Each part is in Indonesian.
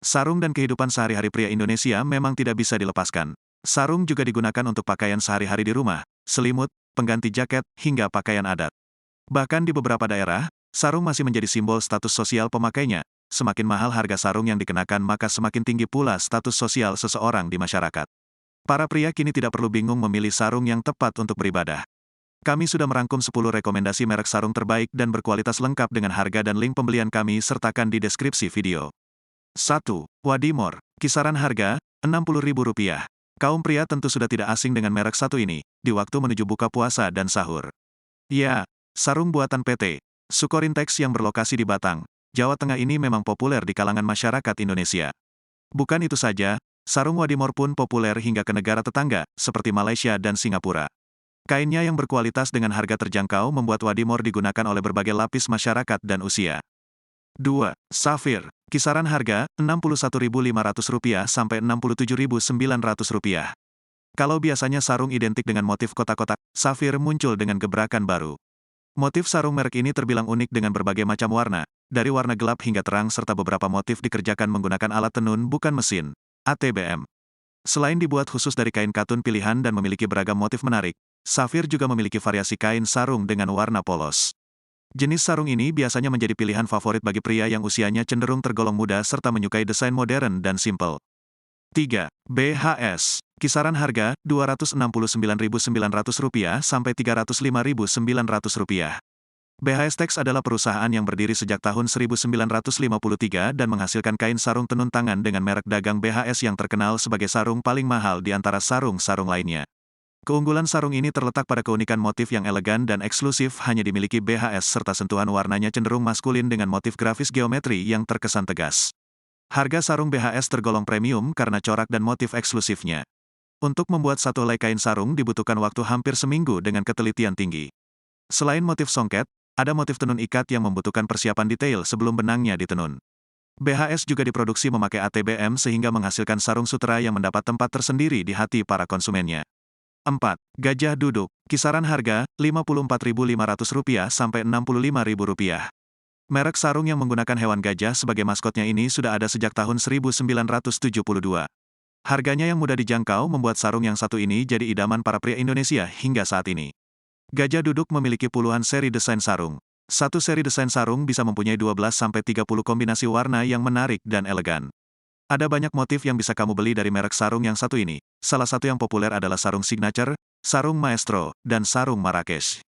Sarung dan kehidupan sehari-hari pria Indonesia memang tidak bisa dilepaskan. Sarung juga digunakan untuk pakaian sehari-hari di rumah, selimut, pengganti jaket, hingga pakaian adat. Bahkan di beberapa daerah, sarung masih menjadi simbol status sosial pemakainya. Semakin mahal harga sarung yang dikenakan maka semakin tinggi pula status sosial seseorang di masyarakat. Para pria kini tidak perlu bingung memilih sarung yang tepat untuk beribadah. Kami sudah merangkum 10 rekomendasi merek sarung terbaik dan berkualitas lengkap dengan harga dan link pembelian kami sertakan di deskripsi video. 1. Wadimor. Kisaran harga, Rp60.000. Kaum pria tentu sudah tidak asing dengan merek satu ini, di waktu menuju buka puasa dan sahur. Ya, sarung buatan PT Sukorintex yang berlokasi di Batang, Jawa Tengah ini memang populer di kalangan masyarakat Indonesia. Bukan itu saja, sarung Wadimor pun populer hingga ke negara tetangga, seperti Malaysia dan Singapura. Kainnya yang berkualitas dengan harga terjangkau membuat Wadimor digunakan oleh berbagai lapis masyarakat dan usia. 2. Safir. Kisaran harga, Rp61.500 sampai Rp67.900. Kalau biasanya sarung identik dengan motif kotak-kotak, Safir muncul dengan gebrakan baru. Motif sarung merek ini terbilang unik dengan berbagai macam warna, dari warna gelap hingga terang serta beberapa motif dikerjakan menggunakan alat tenun bukan mesin, ATBM. Selain dibuat khusus dari kain katun pilihan dan memiliki beragam motif menarik, Safir juga memiliki variasi kain sarung dengan warna polos. Jenis sarung ini biasanya menjadi pilihan favorit bagi pria yang usianya cenderung tergolong muda serta menyukai desain modern dan simpel. 3. BHS. Kisaran harga, Rp269.900 sampai Rp305.900. BHS Tex adalah perusahaan yang berdiri sejak tahun 1953 dan menghasilkan kain sarung tenun tangan dengan merek dagang BHS yang terkenal sebagai sarung paling mahal di antara sarung-sarung lainnya. Keunggulan sarung ini terletak pada keunikan motif yang elegan dan eksklusif hanya dimiliki BHS serta sentuhan warnanya cenderung maskulin dengan motif grafis geometri yang terkesan tegas. Harga sarung BHS tergolong premium karena corak dan motif eksklusifnya. Untuk membuat satu helai kain sarung dibutuhkan waktu hampir seminggu dengan ketelitian tinggi. Selain motif songket, ada motif tenun ikat yang membutuhkan persiapan detail sebelum benangnya ditenun. BHS juga diproduksi memakai ATBM sehingga menghasilkan sarung sutera yang mendapat tempat tersendiri di hati para konsumennya. 4. Gajah Duduk. Kisaran harga, Rp54.500 sampai Rp65.000. Merek sarung yang menggunakan hewan gajah sebagai maskotnya ini sudah ada sejak tahun 1972. Harganya yang mudah dijangkau membuat sarung yang satu ini jadi idaman para pria Indonesia hingga saat ini. Gajah Duduk memiliki puluhan seri desain sarung. Satu seri desain sarung bisa mempunyai 12-30 kombinasi warna yang menarik dan elegan. Ada banyak motif yang bisa kamu beli dari merek sarung yang satu ini. Salah satu yang populer adalah sarung signature, sarung maestro, dan sarung Marrakesh.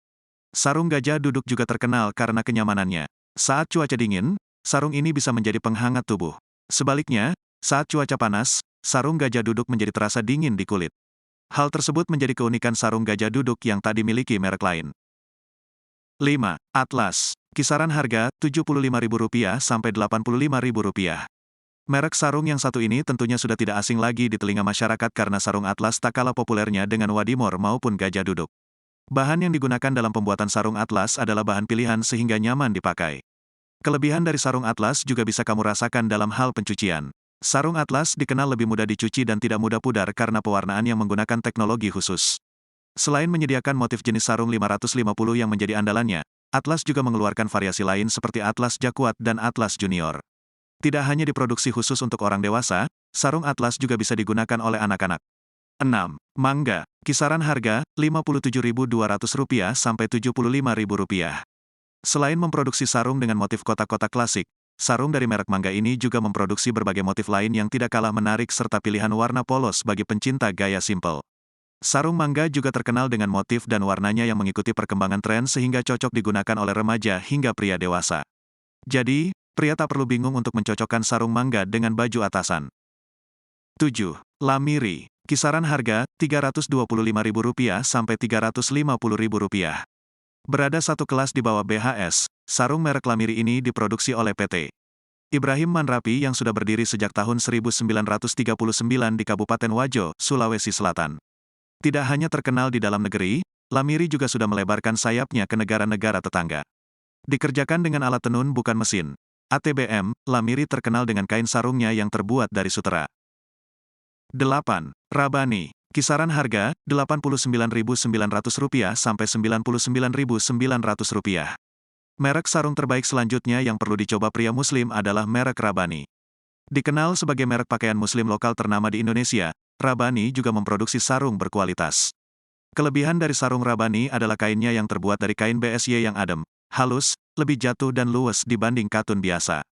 Sarung Gajah Duduk juga terkenal karena kenyamanannya. Saat cuaca dingin, sarung ini bisa menjadi penghangat tubuh. Sebaliknya, saat cuaca panas, sarung Gajah Duduk menjadi terasa dingin di kulit. Hal tersebut menjadi keunikan sarung Gajah Duduk yang tak dimiliki merek lain. 5. Atlas. Kisaran harga, Rp75.000 sampai Rp85.000. Merek sarung yang satu ini tentunya sudah tidak asing lagi di telinga masyarakat karena sarung atlas tak kalah populernya dengan Wadimor maupun Gajah Duduk. Bahan yang digunakan dalam pembuatan sarung atlas adalah bahan pilihan sehingga nyaman dipakai. Kelebihan dari sarung atlas juga bisa kamu rasakan dalam hal pencucian. Sarung atlas dikenal lebih mudah dicuci dan tidak mudah pudar karena pewarnaan yang menggunakan teknologi khusus. Selain menyediakan motif jenis sarung 550 yang menjadi andalannya, Atlas juga mengeluarkan variasi lain seperti Atlas Jaquat dan Atlas Junior. Tidak hanya diproduksi khusus untuk orang dewasa, sarung atlas juga bisa digunakan oleh anak-anak. 6. Mangga. Kisaran harga, Rp57.200 sampai Rp75.000. Selain memproduksi sarung dengan motif kotak-kotak klasik, sarung dari merek Mangga ini juga memproduksi berbagai motif lain yang tidak kalah menarik serta pilihan warna polos bagi pencinta gaya simpel. Sarung Mangga juga terkenal dengan motif dan warnanya yang mengikuti perkembangan tren sehingga cocok digunakan oleh remaja hingga pria dewasa. Jadi, pria tak perlu bingung untuk mencocokkan sarung Mangga dengan baju atasan. 7. Lamiri. Kisaran harga, Rp325.000 sampai Rp350.000. Berada satu kelas di bawah BHS, sarung merek Lamiri ini diproduksi oleh PT Ibrahim Manrapi yang sudah berdiri sejak tahun 1939 di Kabupaten Wajo, Sulawesi Selatan. Tidak hanya terkenal di dalam negeri, Lamiri juga sudah melebarkan sayapnya ke negara-negara tetangga. Dikerjakan dengan alat tenun bukan mesin, ATBM, Lamiri terkenal dengan kain sarungnya yang terbuat dari sutera. 8. Rabani. Kisaran harga, Rp89.900 sampai Rp99.900. Merek sarung terbaik selanjutnya yang perlu dicoba pria muslim adalah merek Rabani. Dikenal sebagai merek pakaian muslim lokal ternama di Indonesia, Rabbani juga memproduksi sarung berkualitas. Kelebihan dari sarung Rabbani adalah kainnya yang terbuat dari kain BSY yang adem, halus, lebih jatuh dan luwes dibanding katun biasa.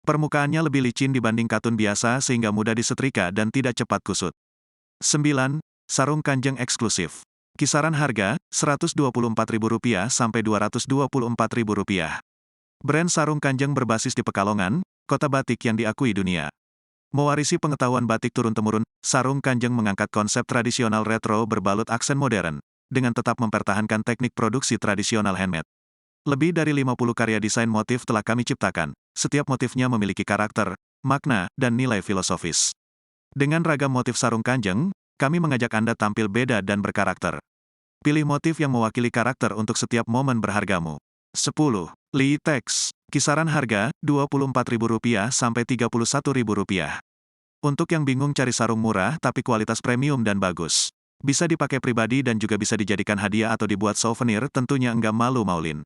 Permukaannya lebih licin dibanding katun biasa sehingga mudah disetrika dan tidak cepat kusut. 9. Sarung kanjeng eksklusif. Kisaran harga, Rp124.000 sampai Rp224.000. Brand sarung kanjeng berbasis di Pekalongan, kota batik yang diakui dunia. Mewarisi pengetahuan batik turun-temurun, sarung kanjeng mengangkat konsep tradisional retro berbalut aksen modern, dengan tetap mempertahankan teknik produksi tradisional handmade. Lebih dari 50 karya desain motif telah kami ciptakan, setiap motifnya memiliki karakter, makna, dan nilai filosofis. Dengan ragam motif sarung kanjeng, kami mengajak Anda tampil beda dan berkarakter. Pilih motif yang mewakili karakter untuk setiap momen berhargamu. 10. Litex. Kisaran harga, Rp24.000 sampai Rp31.000. Untuk yang bingung cari sarung murah tapi kualitas premium dan bagus. Bisa dipakai pribadi dan juga bisa dijadikan hadiah atau dibuat souvenir, tentunya enggak malu Maulin.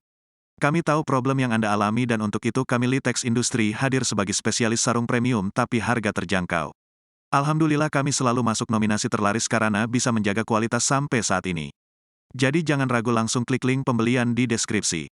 Kami tahu problem yang Anda alami dan untuk itu kami Litex Industri hadir sebagai spesialis sarung premium tapi harga terjangkau. Alhamdulillah kami selalu masuk nominasi terlaris karena bisa menjaga kualitas sampai saat ini. Jadi jangan ragu, langsung klik link pembelian di deskripsi.